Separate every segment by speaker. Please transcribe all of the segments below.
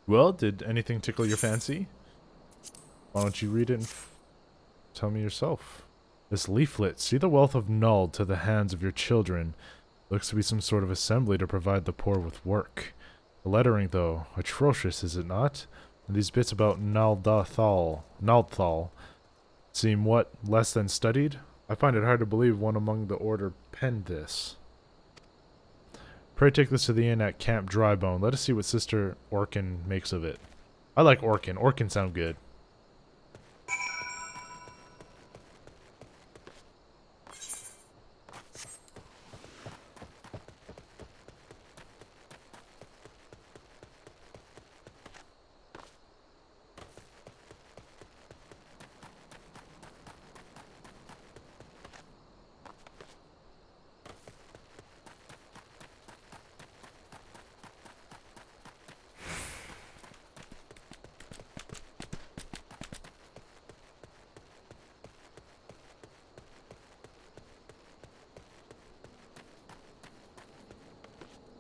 Speaker 1: Well, did anything tickle your fancy? Why don't you read it and tell me yourself? This leaflet, see the wealth of Null to the hands of your children. Looks to be some sort of assembly to provide the poor with work. The lettering, though, atrocious, is it not? And these bits about Naldthal seem what, less than studied? I find it hard to believe one among the order penned this. Pray take this to the inn at Camp Drybone. Let us see what Sister Orkin makes of it. I like Orkin. Orkin sound good.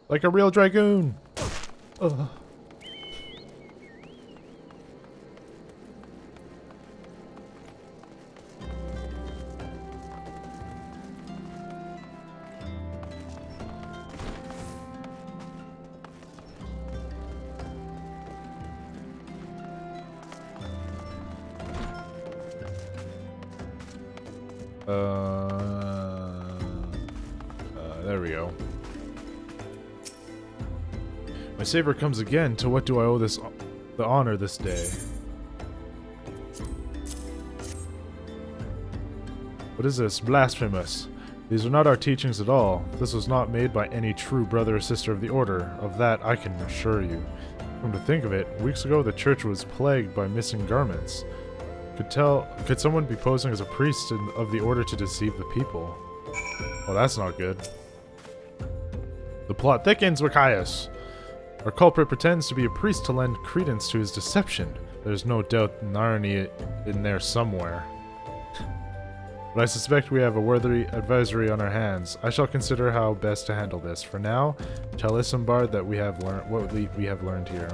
Speaker 1: Like a real dragoon! Ugh. There we go. My savior comes again. To what do I owe the honor this day? What is this? Blasphemous. These are not our teachings at all. This was not made by any true brother or sister of the order. Of that I can assure you. Come to think of it, weeks ago the church was plagued by missing garments. Could someone be posing as a priest of the order to deceive the people? Well, that's not good. The plot thickens, Machias. Our culprit pretends to be a priest to lend credence to his deception. There's no doubt an irony in there somewhere. But I suspect we have a worthy advisory on our hands. I shall consider how best to handle this. For now, tell Isambard that we have learned what we have learned here.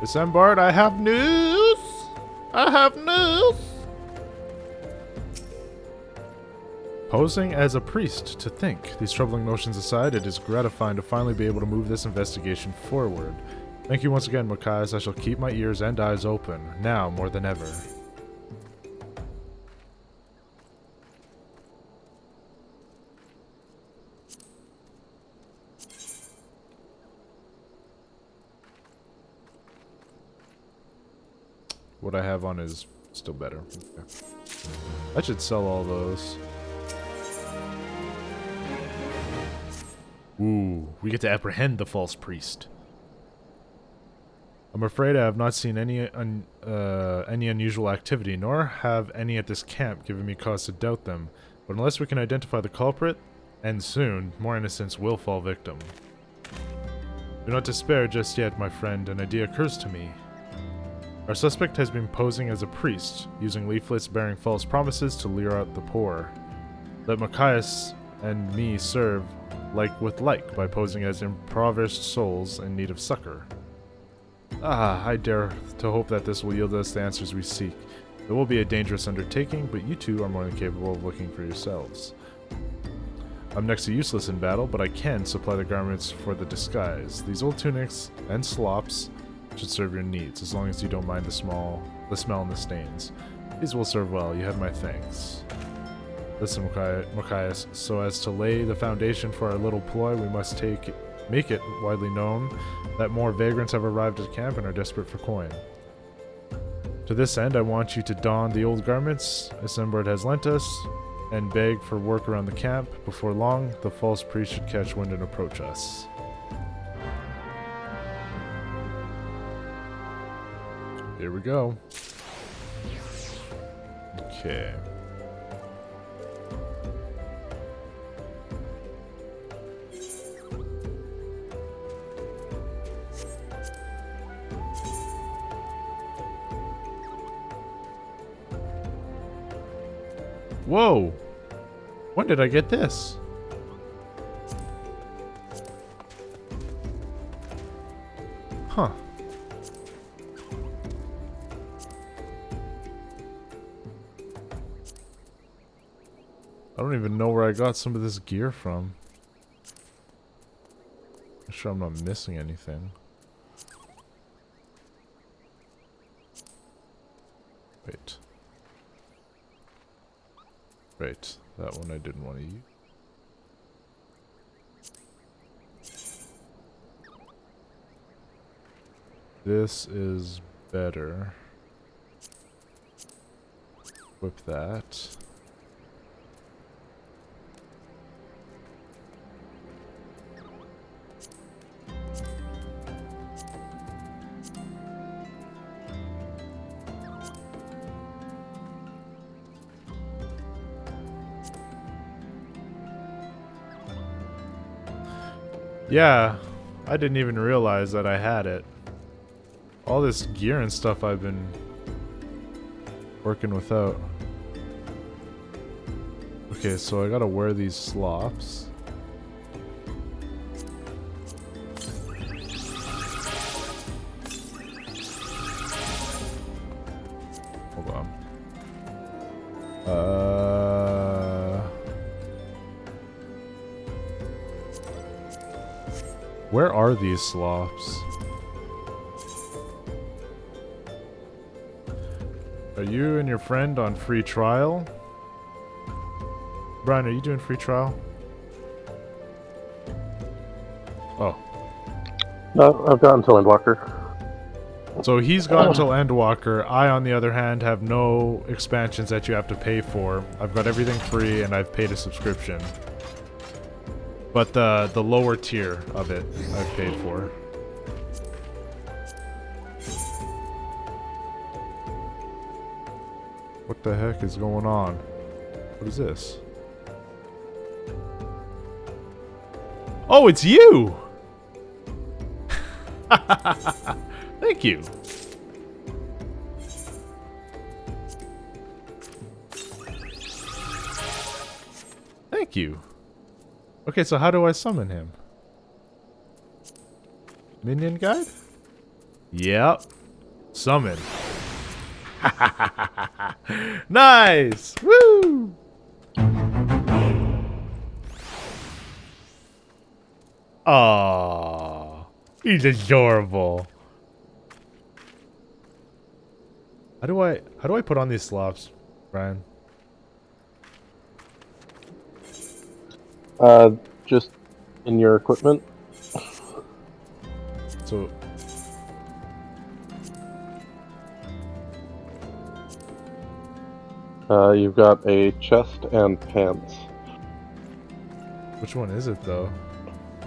Speaker 1: Isambard, I have news! I have news! Posing as a priest, to think. These troubling notions aside, it is gratifying to finally be able to move this investigation forward. Thank you once again, Machias. I shall keep my ears and eyes open, now more than ever. What I have on is still better. Okay. I should sell all those. Ooh, we get to apprehend the false priest. I'm afraid I have not seen any unusual activity, nor have any at this camp given me cause to doubt them. But unless we can identify the culprit, and soon, more innocents will fall victim. Do not despair just yet, my friend. An idea occurs to me. Our suspect has been posing as a priest, using leaflets bearing false promises to lure out the poor. Let Machias and me serve like with like by posing as impoverished souls in need of succor. Ah, I dare to hope that this will yield us the answers we seek. It will be a dangerous undertaking, but you two are more than capable of looking for yourselves. I'm next to useless in battle, but I can supply the garments for the disguise. These old tunics and slops should serve your needs, as long as you don't mind the smell and the stains. These will serve well. You have my thanks. Listen, Machias, so as to lay the foundation for our little ploy, we must make it widely known that more vagrants have arrived at camp and are desperate for coin. To this end, I want you to don the old garments Isambard has lent us, and beg for work around the camp. Before long, the false priest should catch wind and approach us. Here we go. Okay. Whoa! When did I get this? Huh. I don't even know where I got some of this gear from. I'm sure I'm not missing anything. Wait. Right, that one I didn't want to use. This is better. Equip that. Yeah, I didn't even realize that I had it. All this gear and stuff I've been working without. Okay, so I gotta wear these slops. Hold on. Where are these slops? Are you and your friend on free trial? Brian, are you doing free trial? Oh.
Speaker 2: No, I've got until Endwalker.
Speaker 1: So he's got until Endwalker. I, on the other hand, have no expansions that you have to pay for. I've got everything free and I've paid a subscription. But the lower tier of it, I've paid for. What the heck is going on? What is this? Oh, it's you! Thank you. Thank you. Okay, so how do I summon him? Minion guide? Yep. Summon. Nice! Woo! Aww. He's adorable. How do I put on these slops, Brian?
Speaker 2: Just in your equipment.
Speaker 1: So
Speaker 2: You've got a chest and pants.
Speaker 1: which one is it though?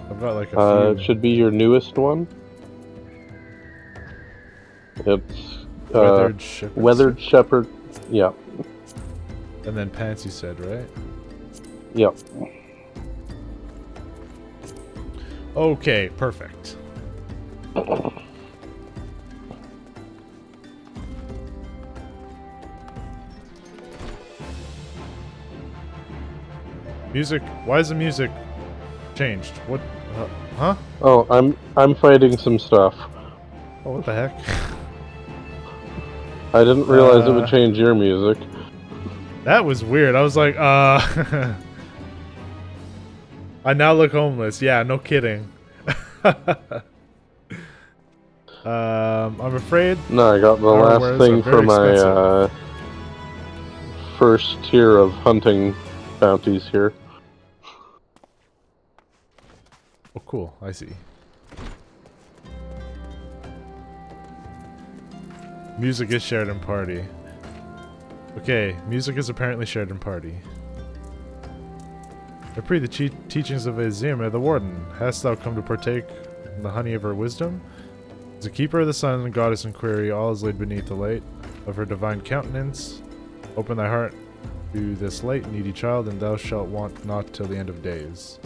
Speaker 1: I've got like a
Speaker 2: It
Speaker 1: few.
Speaker 2: should be your newest one. It's
Speaker 1: Weathered shepherd.
Speaker 2: Weathered Shepherd. Yeah.
Speaker 1: And then pants, you said, right?
Speaker 2: Yep.
Speaker 1: Okay, perfect. Music. Why is the music changed? What? Huh?
Speaker 2: Oh, I'm fighting some stuff.
Speaker 1: Oh, what the heck?
Speaker 2: I didn't realize it would change your music.
Speaker 1: That was weird. I was like, I now look homeless. Yeah, no kidding. I'm afraid.
Speaker 2: No, I got the
Speaker 1: Our
Speaker 2: last
Speaker 1: wares
Speaker 2: thing
Speaker 1: are very
Speaker 2: for my
Speaker 1: expensive.
Speaker 2: first tier of hunting bounties here.
Speaker 1: Oh, cool. I see. Music is shared in party. Okay, music is apparently shared in party. I pray the teachings of Azima, the warden. Hast thou come to partake in the honey of her wisdom? As a keeper of the sun and goddess in query, all is laid beneath the light of her divine countenance. Open thy heart to this light, needy child, and thou shalt want not till the end of days.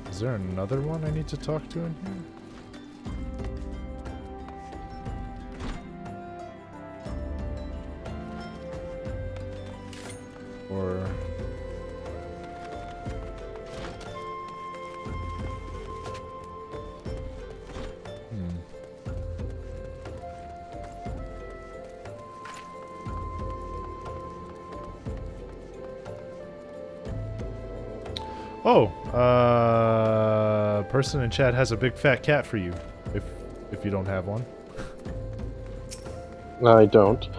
Speaker 1: Is there another one I need to talk to in here? Oh, person in chat has a big fat cat for you, if you don't have one.
Speaker 2: I don't.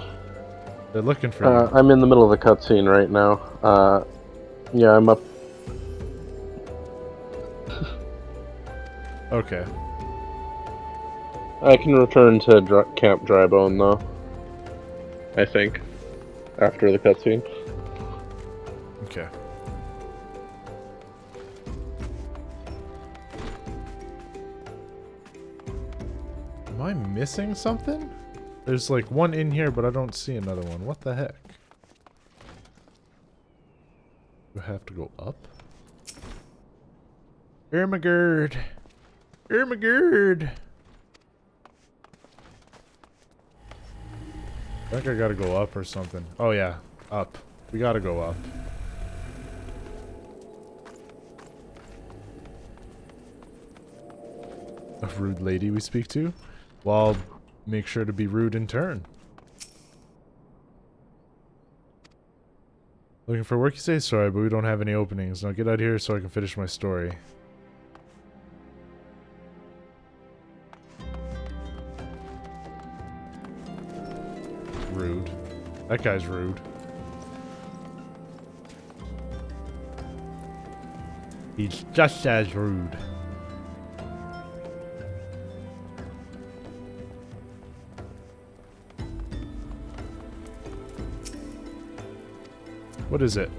Speaker 1: They're looking for you.
Speaker 2: I'm in the middle of the cutscene right now. Yeah, I'm up.
Speaker 1: Okay.
Speaker 2: I can return to Camp Drybone, though. I think. After the cutscene.
Speaker 1: Okay. Am I missing something? There's like one in here, but I don't see another one. What the heck? Do I have to go up? Ermagerd! Ermagerd! I think I gotta go up or something. Oh yeah, up. We gotta go up. A rude lady we speak to? Well, I'll make sure to be rude in turn. Looking for work, you say? Sorry, but we don't have any openings. Now get out here so I can finish my story. Rude. That guy's rude. He's just as rude. What is it?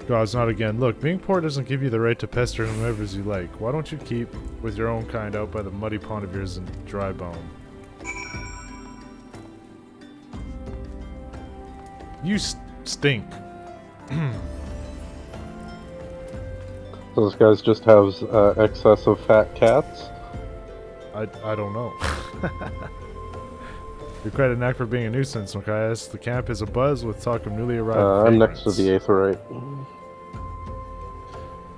Speaker 1: God's not again. Look, being poor doesn't give you the right to pester whomever you like. Why don't you keep with your own kind out by the muddy pond of yours in Drybone? You stink.
Speaker 2: Those guys just have excess of fat cats?
Speaker 1: I don't know. You're quite a knack for being a nuisance, Machias. The camp is abuzz with talk of newly arrived
Speaker 2: I'm next to the Aetheryte.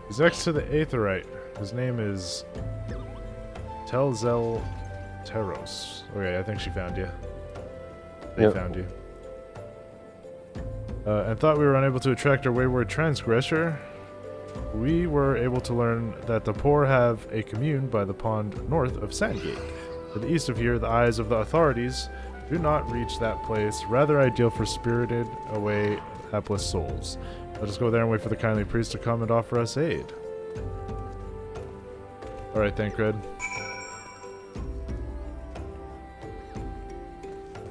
Speaker 1: He's next to the Aetheryte. His name is Telzel Teros. Okay, I think she found you. They found you. And thought we were unable to attract our wayward transgressor. We were able to learn that the poor have a commune by the pond north of Sandgate. To the east of here, the eyes of the authorities do not reach that place, rather ideal for spirited away hapless souls. Let us go there and wait for the kindly priest to come and offer us aid. Alright, Thancred.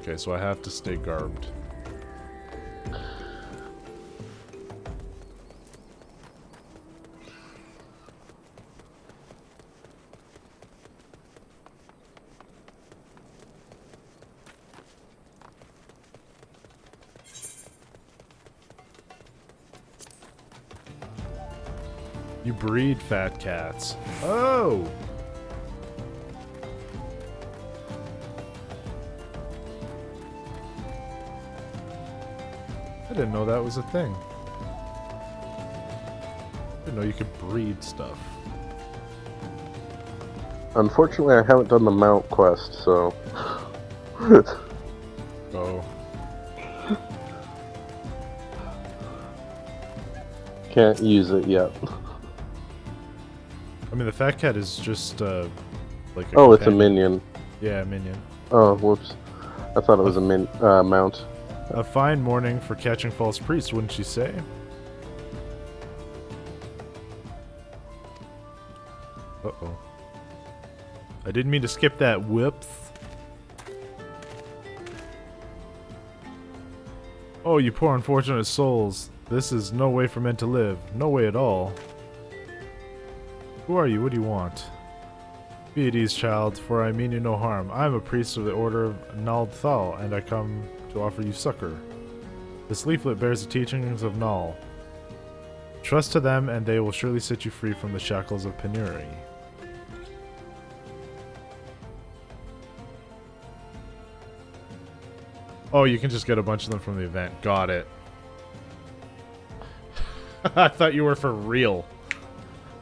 Speaker 1: Okay, so I have to stay garbed. You breed fat cats. Oh! I didn't know that was a thing. I didn't know you could breed stuff.
Speaker 2: Unfortunately, I haven't done the mount quest, so...
Speaker 1: Oh.
Speaker 2: Can't use it yet.
Speaker 1: I mean, the fat cat is just, like a
Speaker 2: Oh, it's a
Speaker 1: companion.
Speaker 2: minion.
Speaker 1: Yeah, a minion.
Speaker 2: Oh, whoops. I thought it was a mount.
Speaker 1: A fine morning for catching false priests, wouldn't you say? Uh-oh. I didn't mean to skip that. Whoops. Oh, you poor unfortunate souls. This is no way for men to live. No way at all. Who are you? What do you want? Be at ease, child, for I mean you no harm. I am a priest of the order of Nald Thal, and I come to offer you succor. This leaflet bears the teachings of Nal. Trust to them, and they will surely set you free from the shackles of penury. Oh, you can just get a bunch of them from the event. Got it. I thought you were for real.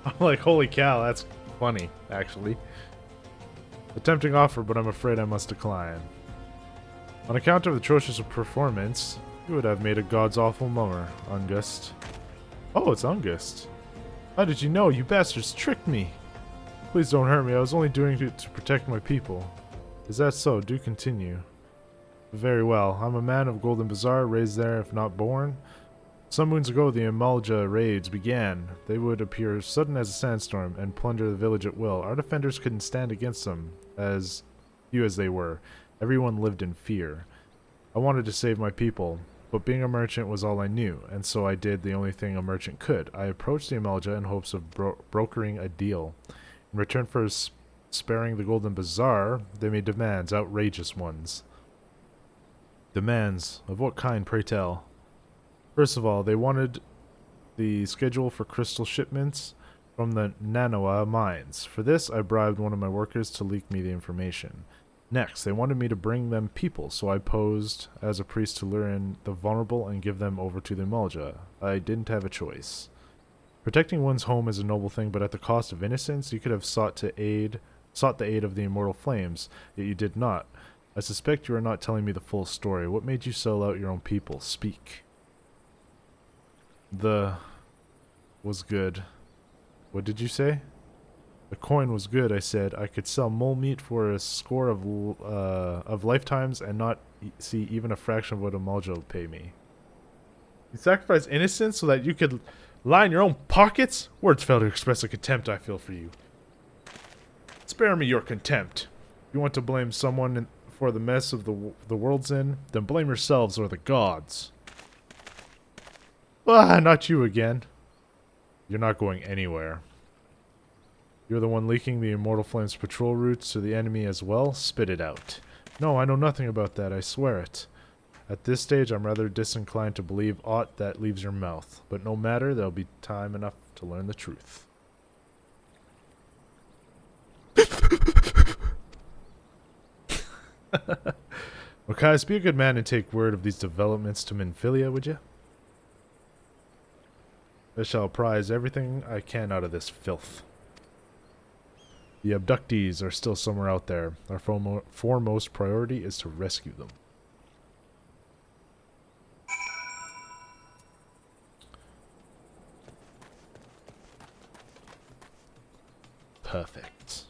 Speaker 1: I'm like, holy cow, that's funny, actually. A tempting offer, but I'm afraid I must decline. On account of atrocious performance, you would have made a god's awful mummer, Ungust. Oh, it's Ungust. How did you know? You bastards tricked me! Please don't hurt me, I was only doing it to protect my people. Is that so? Do continue. Very well. I'm a man of Golden Bazaar, raised there if not born. Some moons ago the Amalja raids began. They would appear sudden as a sandstorm and plunder the village at will. Our defenders couldn't stand against them, as few as they were. Everyone lived in fear. I wanted to save my people, but being a merchant was all I knew, and so I did the only thing a merchant could. I approached the Amalja in hopes of brokering a deal. In return for sparing the Golden Bazaar, they made demands, outrageous ones. Demands? Of what kind, pray tell? First of all, they wanted the schedule for crystal shipments from the Nanoa mines. For this, I bribed one of my workers to leak me the information. Next, they wanted me to bring them people, so I posed as a priest to lure in the vulnerable and give them over to the Amalja. I didn't have a choice. Protecting one's home is a noble thing, but at the cost of innocence, you could have sought the aid of the immortal flames, yet you did not. I suspect you are not telling me the full story. What made you sell out your own people? Speak. The was good. What did you say? The coin was good, I said. I could sell mole meat for a score of lifetimes and not see even a fraction of what a Amalja would pay me. You sacrificed innocence so that you could line your own pockets? Words fail to express the contempt I feel for you. Spare me your contempt. You want to blame someone for the mess of the world's in? Then blame yourselves or the gods. Ah, not you again. You're not going anywhere. You're the one leaking the Immortal Flame's patrol routes to the enemy as well? Spit it out. No, I know nothing about that, I swear it. At this stage, I'm rather disinclined to believe aught that leaves your mouth. But no matter, there'll be time enough to learn the truth. Machias, be a good man and take word of these developments to Minfilia, would you? I shall prize everything I can out of this filth. The abductees are still somewhere out there. Our foremost priority is to rescue them. Perfect.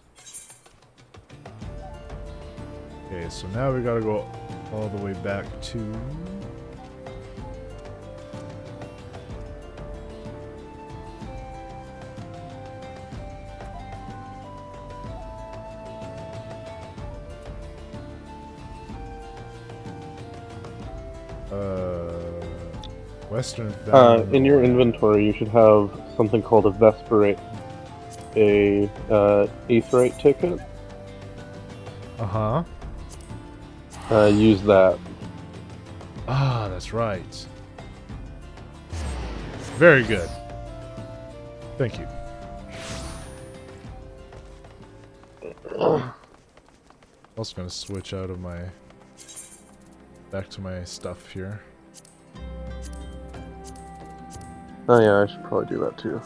Speaker 1: Okay, so now we gotta go all the way back to... Western.
Speaker 2: In your inventory, you should have something called a Vesperate, a Aetherite ticket.
Speaker 1: Uh-huh.
Speaker 2: Use that.
Speaker 1: Ah, that's right. Very good. Thank you. I'm also gonna switch out of my... back to my stuff here.
Speaker 2: Oh yeah, I should probably do that too.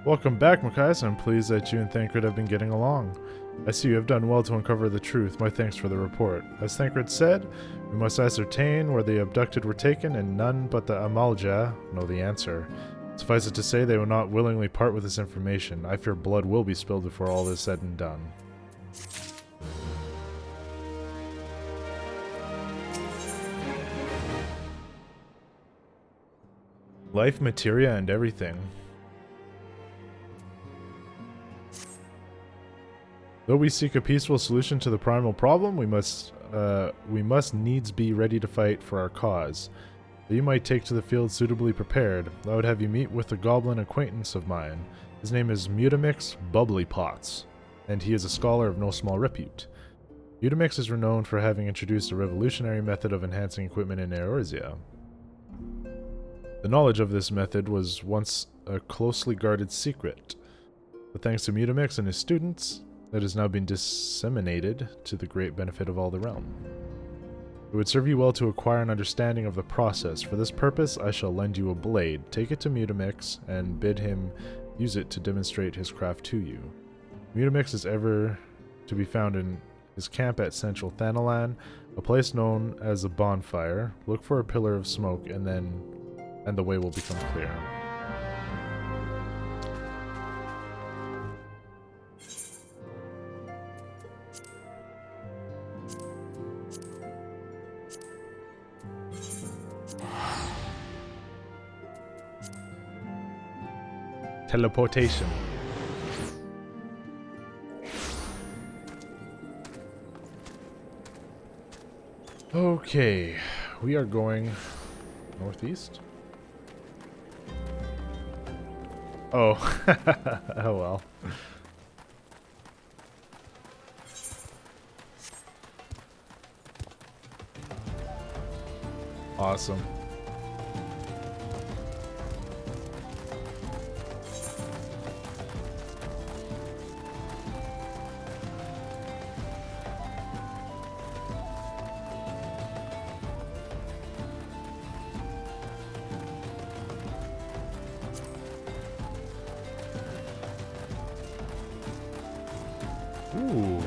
Speaker 1: Welcome back, Machias. I'm pleased that you and Thancred have been getting along. I see you have done well to uncover the truth. My thanks for the report. As Thancred said, we must ascertain where the abducted were taken, and none but the Amalja know the answer. Suffice it to say, they will not willingly part with this information. I fear blood will be spilled before all is said and done. Life, materia, and everything. Though we seek a peaceful solution to the primal problem, we must needs be ready to fight for our cause. That you might take to the field suitably prepared, I would have you meet with a goblin acquaintance of mine. His name is Mutamix Bubbly Pots, and he is a scholar of no small repute. Mutamix is renowned for having introduced a revolutionary method of enhancing equipment in Eorzea. The knowledge of this method was once a closely guarded secret, but thanks to Mutamix and his students, it has now been disseminated to the great benefit of all the realm. It would serve you well to acquire an understanding of the process. For this purpose, I shall lend you a blade. Take it to Mutamix and bid him use it to demonstrate his craft to you. Mutamix is ever to be found in his camp at Central Thanalan, a place known as a bonfire. Look for a pillar of smoke and the way will become clear. Teleportation. Okay, we are going northeast. Oh, oh well. Awesome. Ooh.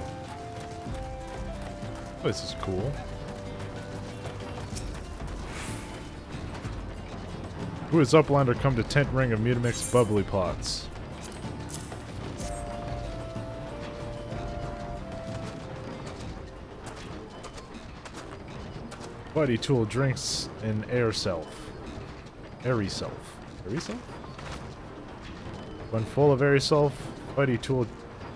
Speaker 1: This is cool. Who is Uplander come to tent ring of Mutamix bubbly pots? Buddy Tool drinks in air self. Airy self. Airy self? When full of airy self, Buddy Tool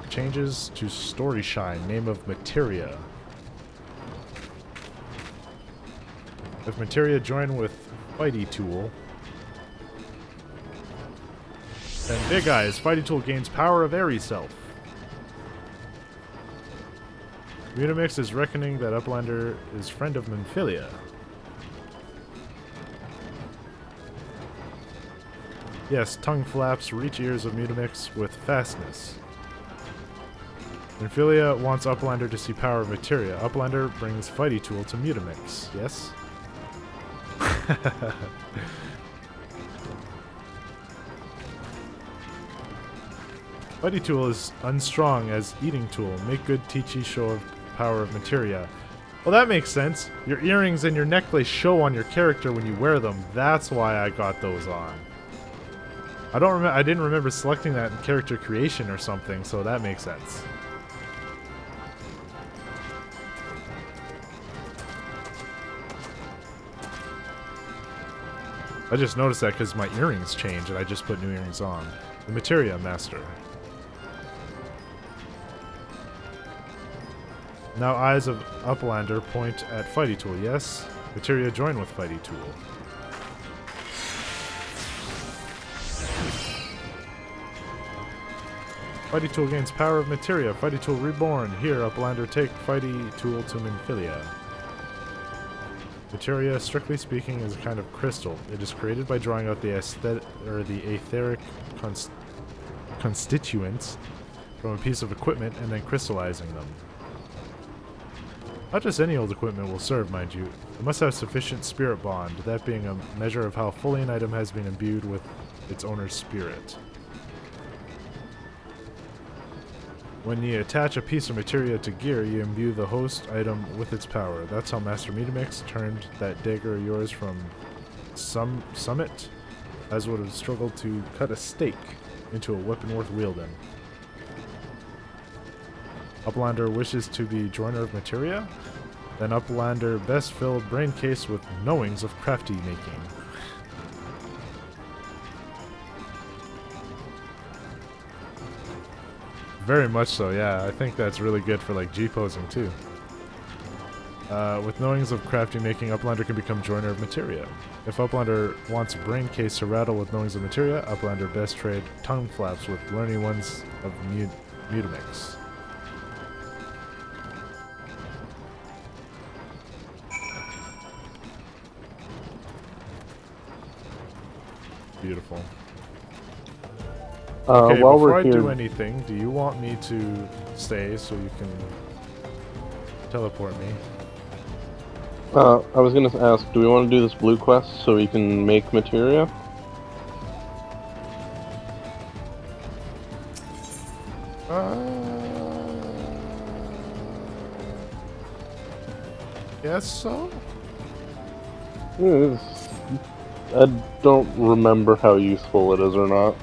Speaker 1: changes to Story Shine, name of Materia. If Materia join with Fighty Tool, then Big Eyes, Fighty Tool gains power of Airy Self. Mutamix is reckoning that Uplander is friend of Minfilia. Yes, tongue flaps reach ears of Mutamix with fastness. Minfilia wants Uplander to see power of Materia. Uplander brings Fighty Tool to Mutamix. Yes? Fighty Tool is unstrong as Eating Tool. Make good Teachy show of power of Materia. Well, that makes sense. Your earrings and your necklace show on your character when you wear them. That's why I got those on. I didn't remember selecting that in character creation or something, so that makes sense. I just noticed that because my earrings changed and I just put new earrings on. The Materia Master. Now eyes of Uplander point at Fighty Tool. Yes, Materia join with Fighty Tool. Fighty Tool gains power of Materia. Fighty Tool reborn. Here, Uplander take Fighty Tool to Minfilia. Materia, strictly speaking, is a kind of crystal. It is created by drawing out the etheric constituents from a piece of equipment and then crystallizing them. Not just any old equipment will serve, mind you. It must have sufficient spirit bond, that being a measure of how fully an item has been imbued with its owner's spirit. When you attach a piece of materia to gear, you imbue the host item with its power. That's how Master Mutamix turned that dagger of yours from summit, as would have struggled to cut a stake, into a weapon worth wielding. Uplander wishes to be joiner of materia? Then Uplander best fill brain case with knowings of crafty making. Very much so, yeah. I think that's really good for like G-posing too. With knowings of crafty making, Uplander can become joiner of materia. If Uplander wants brain case to rattle with knowings of materia, Uplander best trade tongue flaps with learning ones of Mutamix. Beautiful. Okay,
Speaker 2: while
Speaker 1: before
Speaker 2: we're
Speaker 1: I
Speaker 2: here,
Speaker 1: do anything, do you want me to stay so you can teleport me?
Speaker 2: I was gonna ask, do we want to do this blue quest so we can make materia?
Speaker 1: Guess so?
Speaker 2: I don't remember how useful it is or not.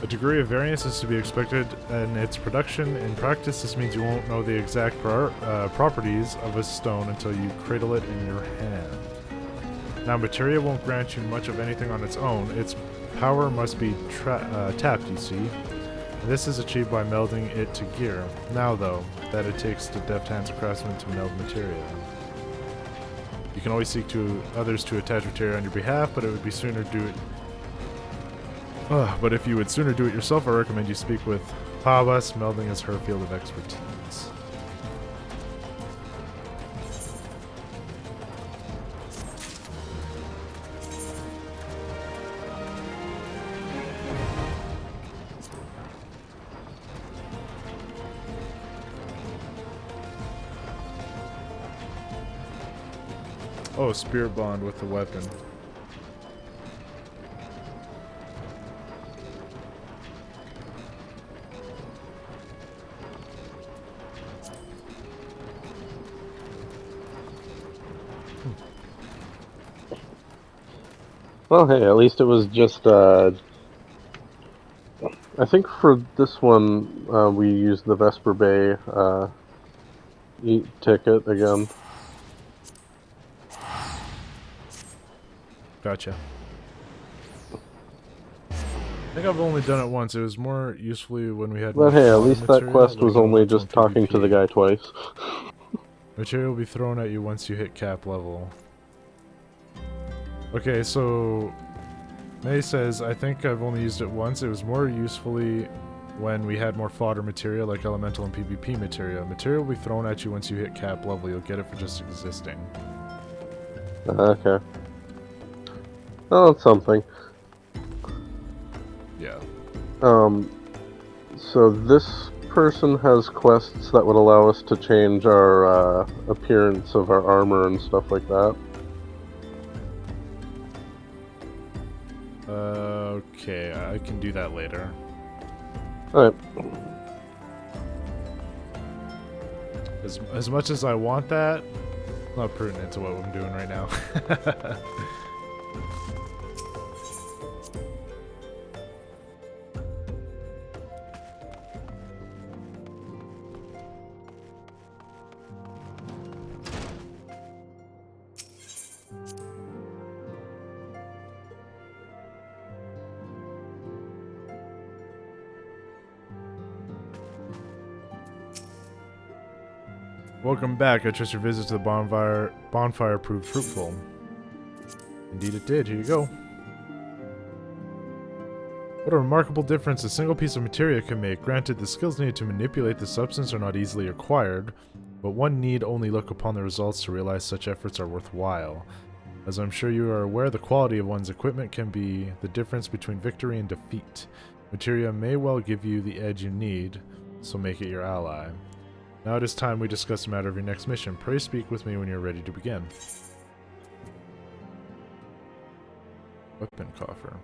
Speaker 1: A degree of variance is to be expected in its production. In practice, this means you won't know the exact properties of a stone until you cradle it in your hand. Now, materia won't grant you much of anything on its own. Its power must be tapped, you see. And this is achieved by melding it to gear. Now, though, that it takes the deft hands of craftsmen to meld materia. You can always seek to others to attach materia on your behalf, but it would be sooner do it. But if you would sooner do it yourself, I recommend you speak with Pabas. Melding is her field of expertise. Oh, spirit bond with the weapon.
Speaker 2: Well, hey, at least it was just, I think for this one, we used the Vesper Bay, ticket again.
Speaker 1: Gotcha. I think I've only done it once. It was more usefully when we had
Speaker 2: But
Speaker 1: more
Speaker 2: hey, at
Speaker 1: fodder
Speaker 2: least that
Speaker 1: material,
Speaker 2: quest
Speaker 1: like
Speaker 2: was only
Speaker 1: elemental
Speaker 2: just
Speaker 1: and
Speaker 2: talking to the
Speaker 1: PvP.
Speaker 2: guy twice.
Speaker 1: Material will be thrown at you once you hit cap level. Okay, so May says, I think I've only used it once. It was more usefully when we had more fodder material, like elemental and PvP material. Material will be thrown at you once you hit cap level. You'll get it for just existing.
Speaker 2: Okay. Oh, that's something.
Speaker 1: Yeah.
Speaker 2: So this person has quests that would allow us to change our, appearance of our armor and stuff like that.
Speaker 1: Okay, I can do that later.
Speaker 2: Alright.
Speaker 1: As much as I want that, not pertinent to what I'm doing right now. Welcome back. I trust your visit to the bonfire proved fruitful. Indeed it did. Here you go. What a remarkable difference a single piece of materia can make. Granted, the skills needed to manipulate the substance are not easily acquired, but one need only look upon the results to realize such efforts are worthwhile. As I'm sure you are aware, the quality of one's equipment can be the difference between victory and defeat. Materia may well give you the edge you need, so make it your ally. Now it is time we discuss the matter of your next mission. Pray speak with me when you're ready to begin. Weapon coffer.